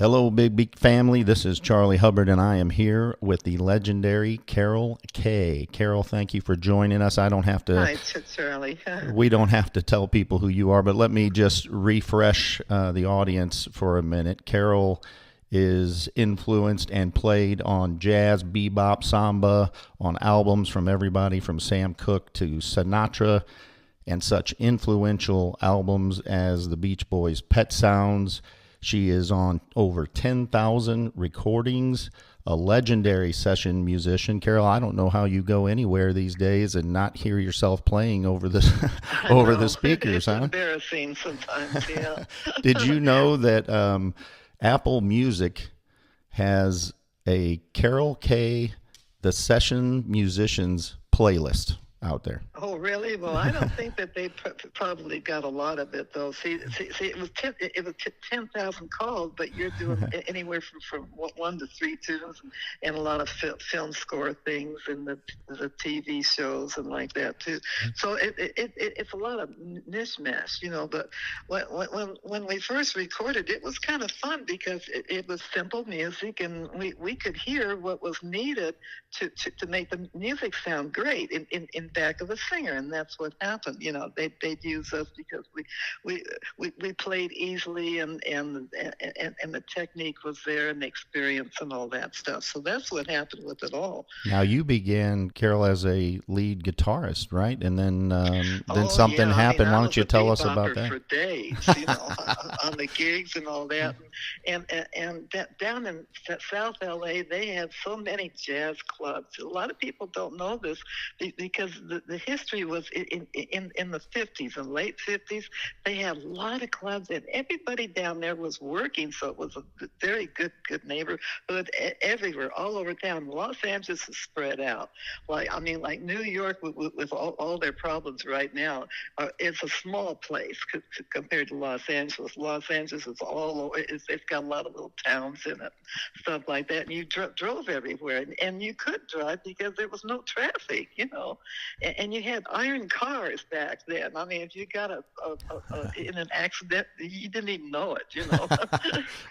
Hello, Big family. This is Charlie Hubbard, and I am here with the legendary Carol Kaye. Carol, thank you for joining us. I don't have to. Hi, Charlie. We don't have to tell people who you are, but let me just refresh the audience for a minute. Carol is influenced and played on jazz, bebop, samba, on albums from everybody from Sam Cooke to Sinatra, and such influential albums as the Beach Boys' Pet Sounds. She is on over 10,000 recordings, a legendary session musician. Carol, I don't know how you go anywhere these days and not hear yourself playing over the I over the know. speakers, It's huh? embarrassing sometimes, yeah. Did you know that Apple Music has a Carol Kaye, the Session Musicians playlist out there? Oh, really? Well, I don't think that they probably got a lot of it, though. See, it was 10,000 calls, but you're doing anywhere from one to three tunes, and a lot of film score things, and the TV shows and like that too. So it's a lot of mishmash, you know. But when we first recorded, it was kind of fun because it was simple music, and we could hear what was needed to make the music sound great in back of a singer, and that's what happened. You know, they'd use us because we played easily, and the technique was there, and the experience and all that stuff. So that's what happened with it all. Now you began, Carol, as a lead guitarist, right? And then Oh something yeah, happened. I Why don't was you a tell us about bebopper that? for days, you know, on the gigs and all that. Down in South LA, they have so many jazz clubs. A lot of people don't know this because the history was in the 50s and late 50s. They had a lot of clubs, and everybody down there was working, so it was a very good neighborhood everywhere, all over town. Los Angeles is spread out. Like New York with all their problems right now, it's a small place compared to Los Angeles. Los Angeles is all over. It's got a lot of little towns in it, stuff like that. And you drove everywhere, and you could drive because there was no traffic, you know. And you had iron cars back then. I mean, if you got in an accident, you didn't even know it, you know.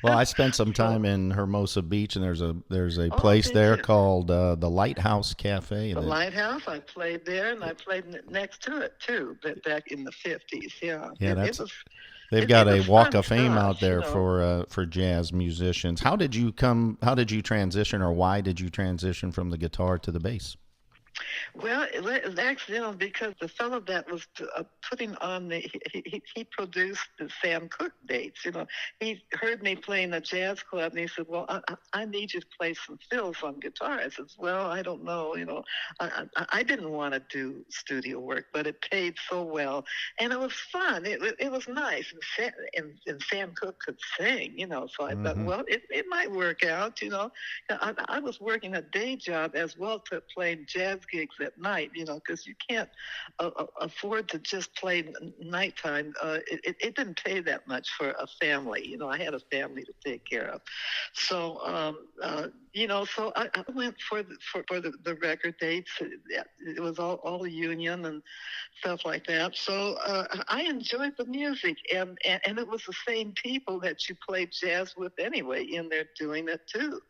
Well, I spent some So, time in Hermosa Beach, and there's a oh, place did there you? called the Lighthouse Cafe. The Lighthouse, I played there, and I played next to it too, but back in the 50s. Yeah, Yeah, it that's was they've it got a was Walk fun of Fame stuff, out you there know. for jazz musicians. How did you come? How did you transition, or why did you transition from the guitar to the bass? Well, it was accidental because the fellow that was putting on he produced the Sam Cooke dates. You know, he heard me playing a jazz club, and he said, "Well, I need you to play some fills on guitar." I said, "Well, I don't know. You know, I didn't want to do studio work, but it paid so well, and it was fun. It was nice, and Sam Cooke could sing. You know, so I thought, Hmm. well, it might work out. You know, I was working a day job as well to playing jazz gigs at night, you know, because you can't afford to just play nighttime. It didn't pay that much for a family. You know, I had a family to take care of. So, you know, so I went for the record dates. It was all union and stuff like that. So I enjoyed the music, and it was the same people that you played jazz with anyway in there doing it too,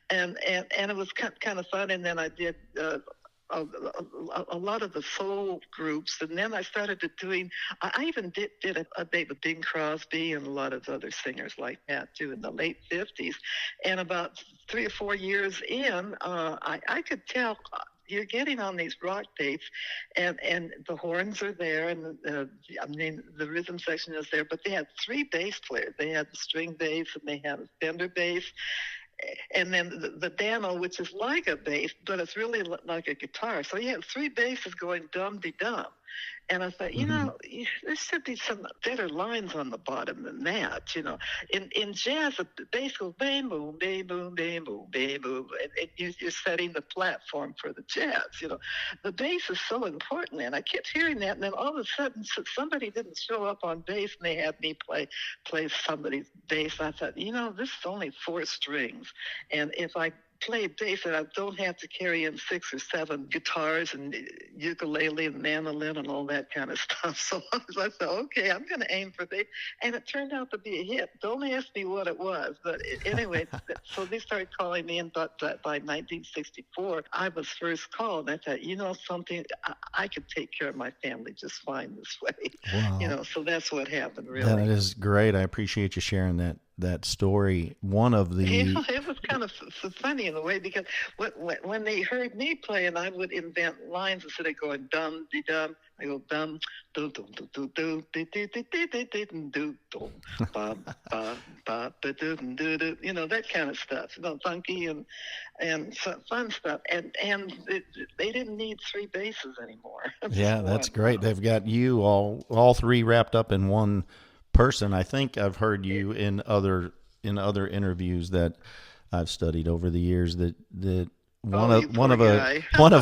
and it was kind of fun. And then I did a lot of the soul groups, and then I started doing. I even did a date with Bing Crosby and a lot of other singers like that too in the late 50s, and about 3 or 4 years in, I could tell. You're getting on these rock dates, and the horns are there, and I mean the rhythm section is there, but they had three bass players. They had the string bass, and they had a Fender bass, and then the Dano, which is like a bass, but it's really like a guitar. So you have three basses going dum-de-dum. And I thought, you know, there should be some better lines on the bottom than that. You know, in jazz, the bass goes bam boom, bam boom, bam boom, bam boom, and you're setting the platform for the jazz. You know, the bass is so important, and I kept hearing that, and then all of a sudden, somebody didn't show up on bass, and they had me play somebody's bass. I thought, you know, this is only four strings, and if I play bass and I don't have to carry in 6 or 7 guitars and ukulele and mandolin and all that kind of stuff. So I said, okay, I'm going to aim for bass. And it turned out to be a hit. Don't ask me what it was. But anyway, so they started calling me in. But by 1964, I was first called. And I thought, you know something, I could take care of my family just fine this way. Wow. You know, so that's what happened, really. That is great. I appreciate you sharing that story. One of the It was kind of funny in a way, because when they heard me play, and I would invent lines instead of going dum de dum, I go dum do do do do do do do do do do do do ba ba ba ba do do do, you know, that kind of stuff, you know, funky and fun stuff, and they didn't need 3 basses anymore. Yeah, that's great. They've got you all 3 wrapped up in one person. I think I've heard you in other interviews that I've studied over the years that one of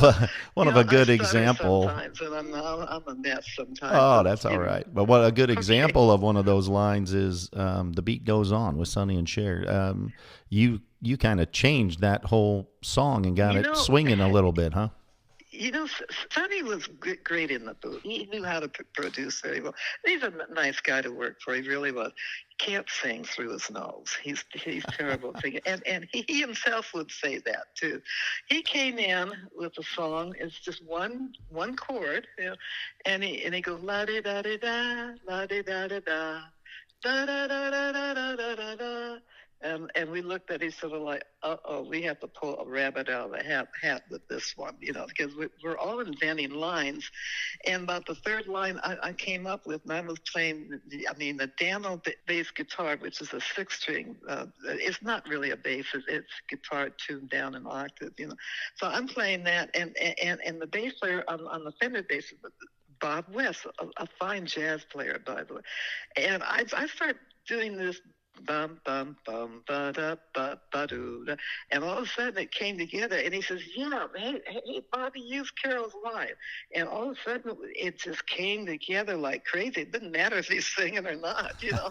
a good example. Sometimes, and I'm a mess sometimes. Oh, that's all right. But what a good example of one of those lines is "The Beat Goes On" with Sonny and Cher. You kind of changed that whole song and got it swinging a little bit, huh? You know, Sonny was great in the booth. He knew how to produce very well. He's a nice guy to work for. He really was. Can't sing through his nose. He's terrible at singing. And he himself would say that too. He came in with a song. It's just one chord, you know, and he goes la di da di da, la di da di da, da da da da da da da da. And we looked at each other like, we have to pull a rabbit out of the hat with this one, you know, because we're all inventing lines. And about the third line I came up with, and I was playing, the Dano bass guitar, which is a 6-string. It's not really a bass, it's guitar tuned down an octave, you know. So I'm playing that, and the bass player on the Fender bass is Bob West, a fine jazz player, by the way. And I start doing this bum bum bum ba da ba ba doo da, and all of a sudden it came together, and he says, "Yeah, hey, Bobby, use Carol's line," and all of a sudden it just came together like crazy. It didn't matter if he's singing or not, you know,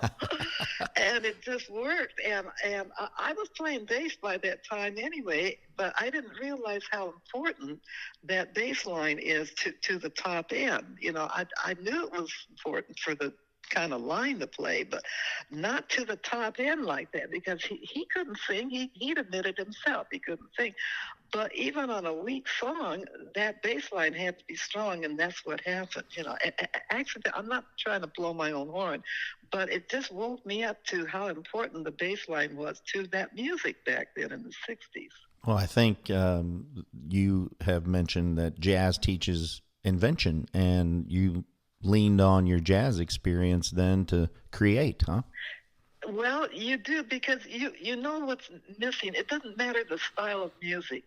and it just worked. And I was playing bass by that time anyway, but I didn't realize how important that bass line is to the top end. You know, I knew it was important for the kind of line to play, but not to the top end like that, because he couldn't sing. He'd admitted himself he couldn't sing. But even on a weak song, that bass line had to be strong, and that's what happened. You know, actually, I'm not trying to blow my own horn, but it just woke me up to how important the bass line was to that music back then in the 60s. Well, I think you have mentioned that jazz teaches invention, and you leaned on your jazz experience then to create, huh? Well, you do, because you know what's missing. It doesn't matter the style of music.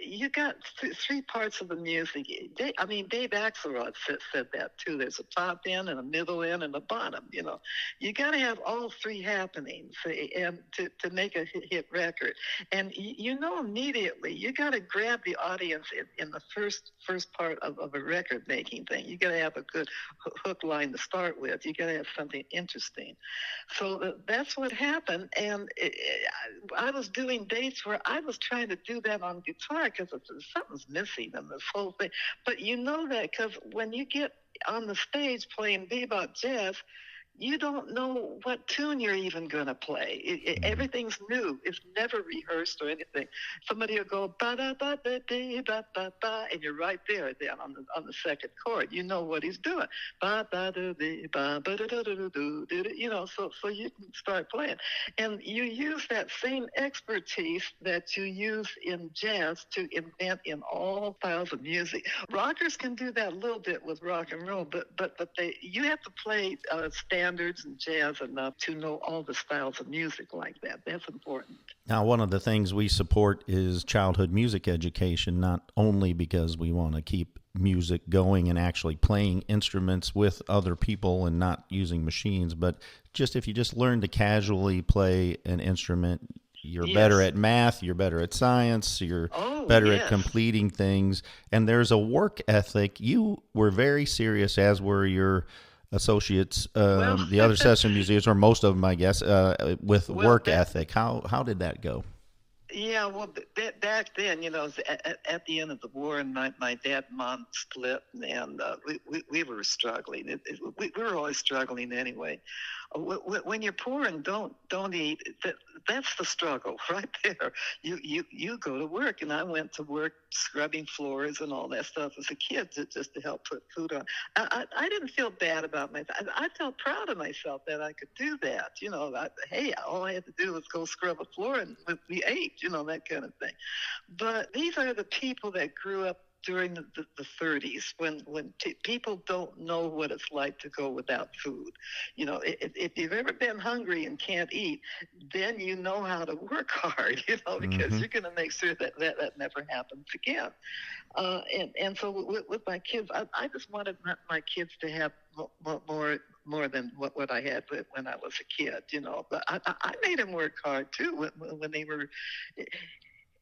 You got 3 parts of the music. Dave Axelrod said that too. There's a top end and a middle end and a bottom. You know, you got to have all 3 happening, and to make a hit record. And you know immediately you got to grab the audience in the first part of a record making thing. You got to have a good hook line to start with. You got to have something interesting. So that's what happened, and I was doing dates where I was trying to do that on guitar because something's missing in this whole thing. But you know that because when you get on the stage playing bebop jazz, you don't know what tune you're even going to play. Everything's new. It's never rehearsed or anything. Somebody will go ba da ba da dee ba ba ba, and you're right there then on the second chord. You know what he's doing. Ba ba da dee ba ba da da da do. You know, so you can start playing, and you use that same expertise that you use in jazz to invent in all styles of music. Rockers can do that a little bit with rock and roll, but you have to play standards and jazz enough to know all the styles of music like that. That's important. Now, one of the things we support is childhood music education, not only because we want to keep music going and actually playing instruments with other people and not using machines, but just if you just learn to casually play an instrument, you're better at math, you're better at science, you're better at completing things, and there's a work ethic. You were very serious, as were your associates, the other session musicians, or most of them, I guess, with work ethic. How did that go? Yeah, well, back then, at the end of the war, and my dad and mom split, and we were struggling. We were always struggling anyway. When you're poor and don't eat, that's the struggle right there. You go to work, and I went to work scrubbing floors and all that stuff as a kid just to help put food on. I didn't feel bad about myself. I felt proud of myself that I could do that. Hey, all I had to do was go scrub a floor and we ate, that kind of thing. But these are the people that grew up during the 30s when people don't know what it's like to go without food. If you've ever been hungry and can't eat, then you know how to work hard, because you're going to make sure that never happens again. And so with my kids, I just wanted my kids to have more than what I had when I was a kid, But I made them work hard too when they were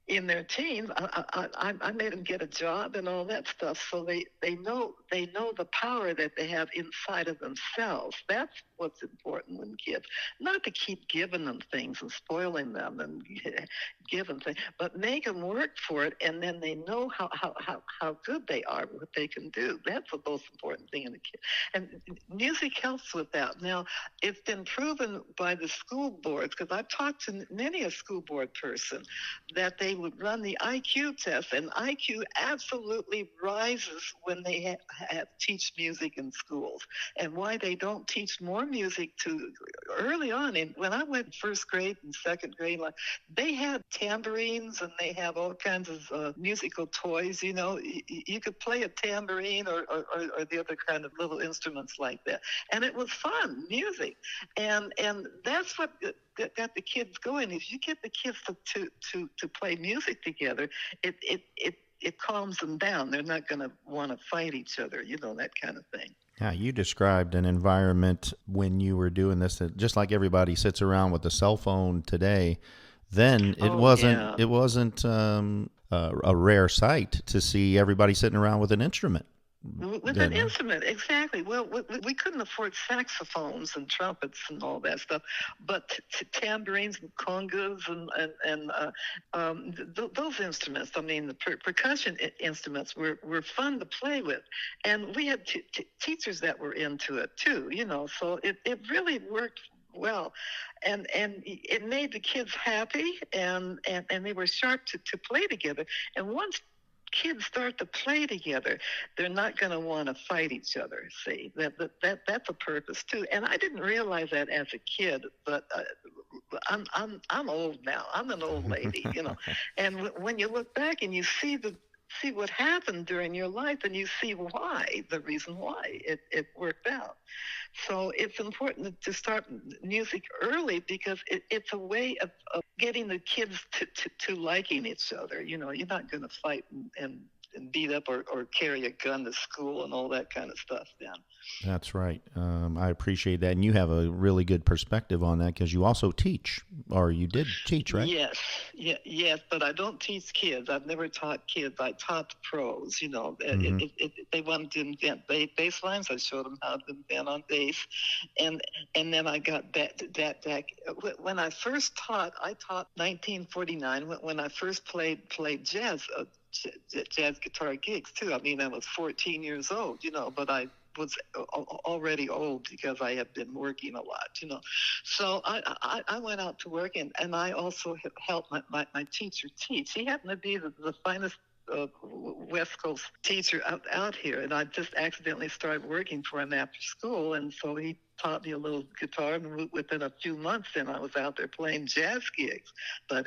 in their teens. I made them get a job and all that stuff, so they know the power that they have inside of themselves. That's what's important in kids. Not to keep giving them things and spoiling them and giving things, but make them work for it, and then they know how good they are, what they can do. That's the most important thing in a kid. And music helps with that. Now, it's been proven by the school boards, because I've talked to many a school board person, that they would run the IQ test, and IQ absolutely rises when they teach music in schools. And why they don't teach more music to early on. And when I went first grade and second grade, they had tambourines and they have all kinds of musical toys. You could play a tambourine or the other kind of little instruments like that, and it was fun music, and that's what got the kids going. If you get the kids to play music together, it calms them down. They're not going to want to fight each other, that kind of thing. Yeah, you described an environment when you were doing this that just like everybody sits around with a cell phone today. Then it wasn't a rare sight to see everybody sitting around with an instrument. With an instrument, exactly. Well, we couldn't afford saxophones and trumpets and all that stuff, but tambourines and congas and those instruments. I mean, the percussion instruments were fun to play with, and we had teachers that were into it too. So it really worked well, and it made the kids happy, and they were sharp to play together. And once kids start to play together, they're not going to want to fight each other. See, that's a purpose too. And I didn't realize that as a kid, but I'm old now. I'm an old lady, And when you look back and you see what happened during your life, and you see the reason why it worked out. So it's important to start music early, because it's a way of getting the kids to liking each other. You're not going to fight and beat up or carry a gun to school and all that kind of stuff then. That's right. I appreciate that. And you have a really good perspective on that, because you also teach, or you did teach, right? Yes. Yes, but I don't teach kids. I've never taught kids. I taught the pros, they wanted to invent bass lines. I showed them how to invent on bass. And then I got that back. When I first taught, I taught 1949, when I first played jazz guitar gigs too. I mean, I was 14 years old, but I was already old because I had been working a lot, So I went out to work, and I also helped my teacher teach. He happened to be the finest West Coast teacher out here, and I just accidentally started working for him after school, and so he taught me a little guitar, and within a few months, then I was out there playing jazz gigs. That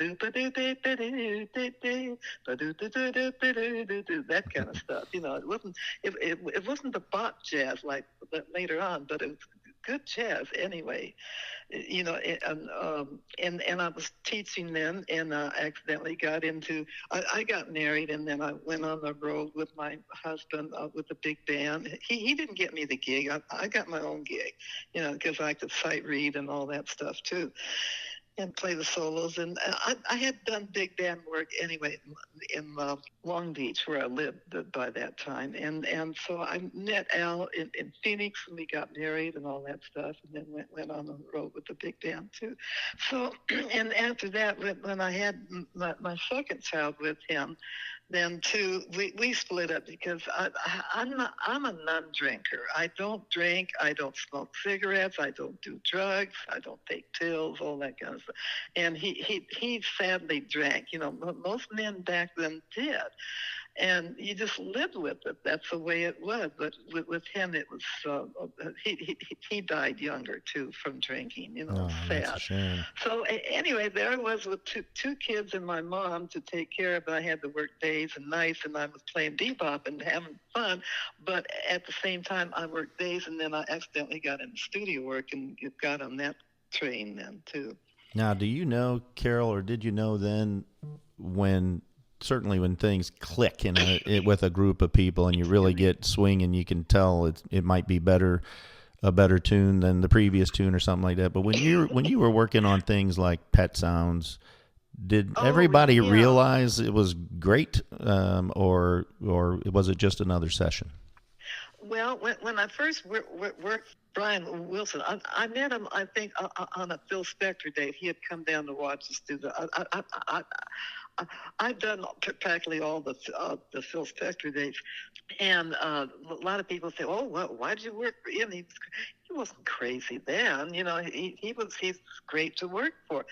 kind of stuff. It wasn't the bop jazz like later on, but it was good jazz anyway. And I was teaching then, and accidentally got into. I got married, and then I went on the road with my husband with a big band. He didn't get me the gig. I got my own gig, because I could sight read and all that stuff too. and play the solos. And I had done big band work anyway in Long Beach, where I lived by that time. And so I met Al in Phoenix, and we got married and all that stuff, and then went on the road with the big band too. So, and after that, when I had my second child with him, then too we split up because I'm a non-drinker. I don't drink. I don't smoke cigarettes. I don't do drugs. I don't take pills. All that kind of stuff. And he sadly drank. You know, most men back then did, and you just lived with it. That's the way it was. But with him, it was he died younger too from drinking. You know, sad. That's a shame. So anyway, there I was with two kids and my mom to take care of. I had to work days and nights, and I was playing bebop and having fun. But at the same time, I worked days, and then I accidentally got into studio work and got on that train then too. Now, do you know, Carol, or did you know then certainly when things click with a group of people and you really get swinging, you can tell it might be a better tune than the previous tune or something like that. But when you were working on things like Pet Sounds, did everybody realize it was great, or was it just another session? Well, when I first worked Brian Wilson, I met him, I think, on a Phil Spector date. He had come down to watch us do I've done practically all the Phil Spector dates, and a lot of people say, "Oh, well, why'd you work for him?" He wasn't crazy then, you know. He's great to work for,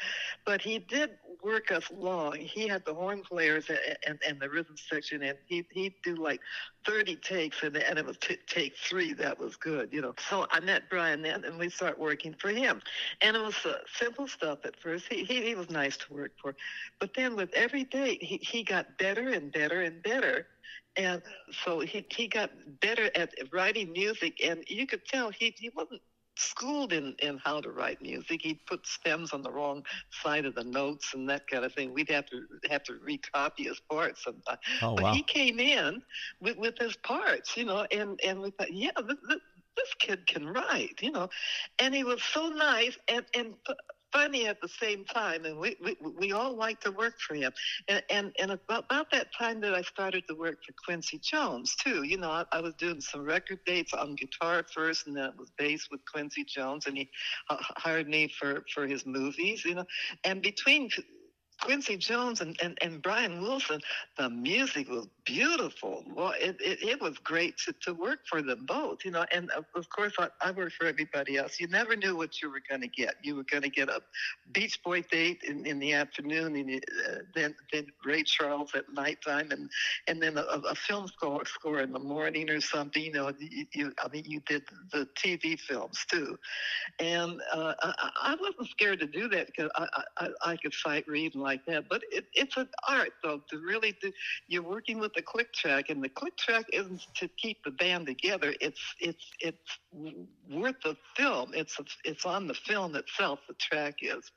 but he did work us long. He had the horn players and the rhythm section, and he'd do like 30 takes, and it was take 3 that was good, you know. So I met Brian then, and we started working for him, and it was simple stuff at first. He was nice to work for, but then with every day he got better and better and better. And so he got better at writing music, and you could tell he wasn't schooled in how to write music. He'd put stems on the wrong side of the notes and that kind of thing. We'd have to recopy his parts sometimes. Oh, but wow. he came in with his parts, you know, and we thought, yeah, this kid can write, you know. And he was so nice and funny at the same time, and we all liked to work for him. And about that time that I started to work for Quincy Jones too, you know, I was doing some record dates on guitar first, and then it was bass with Quincy Jones, and he hired me for his movies, you know. And between Quincy Jones and Brian Wilson, the music was beautiful. Well, it was great to work for them both, you know. And of course, I worked for everybody else. You never knew what you were going to get. You were going to get a Beach Boy date in the afternoon, and then Ray Charles at nighttime, and then a film score in the morning or something. You know, you did the TV films too. And I wasn't scared to do that because I could sight read and like that. But it's an art, though, to really do. You're working with the click track, and the click track isn't to keep the band together. It's worth the film. It's on the film itself. The track is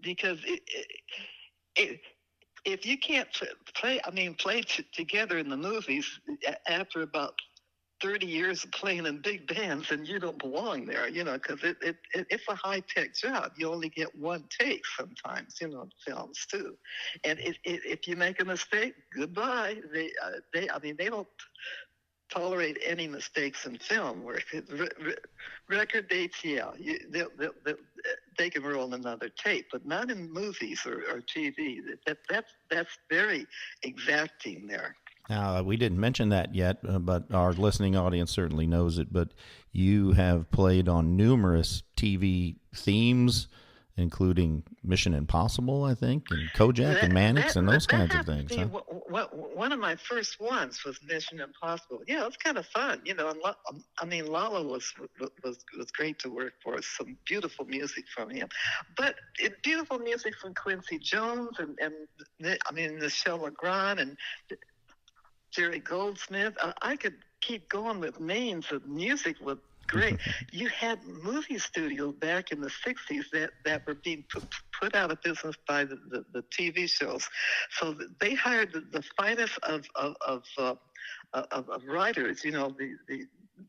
because if you can't play together in the movies after about 30 years of playing in big bands, and you don't belong there, you know, because it's a high-tech job. You only get one take sometimes, you know, films too. And if you make a mistake, goodbye. They don't tolerate any mistakes in film work. Record dates, yeah, they can roll another tape, but not in movies or TV. That's very exacting there. Now, we didn't mention that yet, but our listening audience certainly knows it. But you have played on numerous TV themes, including Mission Impossible, I think, and Kojak and Mannix and those kinds of things. Huh? One of my first ones was Mission Impossible. Yeah, it was kind of fun, you know. And Lalo was great to work for. Some beautiful music from him, but beautiful music from Quincy Jones and Michel Legrand and Jerry Goldsmith. I could keep going with names of music with great. You had movie studios back in the 60s that were being put out of business by the TV shows. So they hired the finest of writers. You know,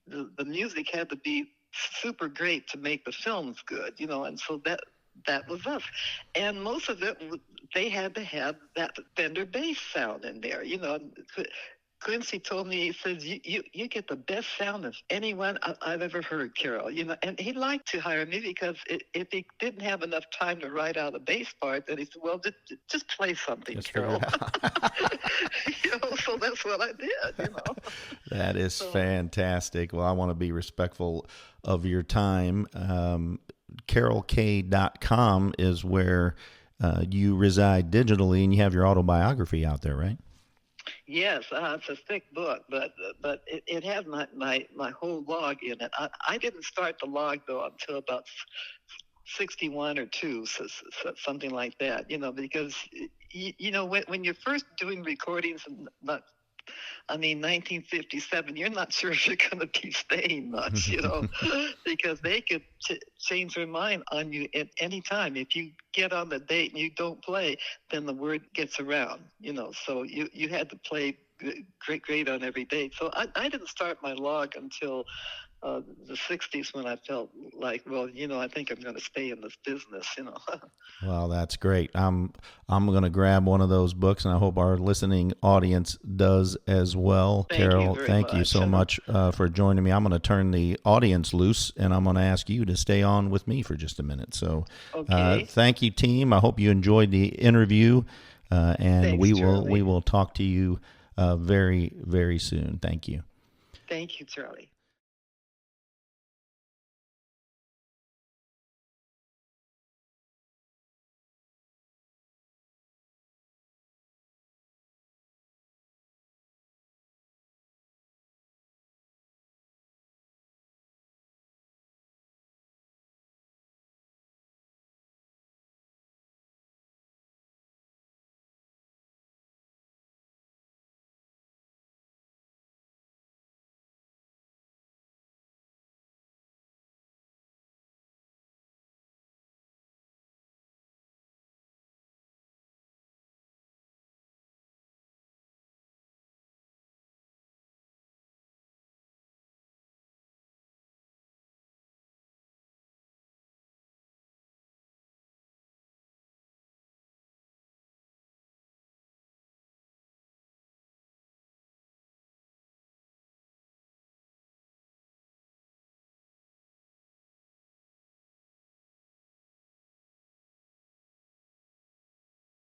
the music had to be super great to make the films good, you know, and so that was us. And most of it, they had to have that Fender bass sound in there. Quincy told me, he says, you get the best sound of anyone I've ever heard, Carol. And he liked to hire me because if he didn't have enough time to write out a bass part, then he said, well, just play something, Just Carol. So that's what I did, That is fantastic. Well, I want to be respectful of your time. CarolKaye.com is where you reside digitally, and you have your autobiography out there, right? Yes, it's a thick book, but it has my whole log in it. I didn't start the log, though, until about 61 or 2, so something like that, because, when you're first doing recordings, 1957, you're not sure if you're going to be staying much, because they could change their mind on you at any time. If you get on the date and you don't play, then the word gets around, so you had to play great on every date. So I didn't start my log until the 60s when I felt like, well, I think I'm going to stay in this business, Well, that's great. I'm going to grab one of those books, and I hope our listening audience does as well. Carol, thank you so much for joining me. I'm going to turn the audience loose, and I'm going to ask you to stay on with me for just a minute. So thank you, team. I hope you enjoyed the interview, and Thanks, we Charlie. will talk to you very, very soon. Thank you. Thank you, Charlie.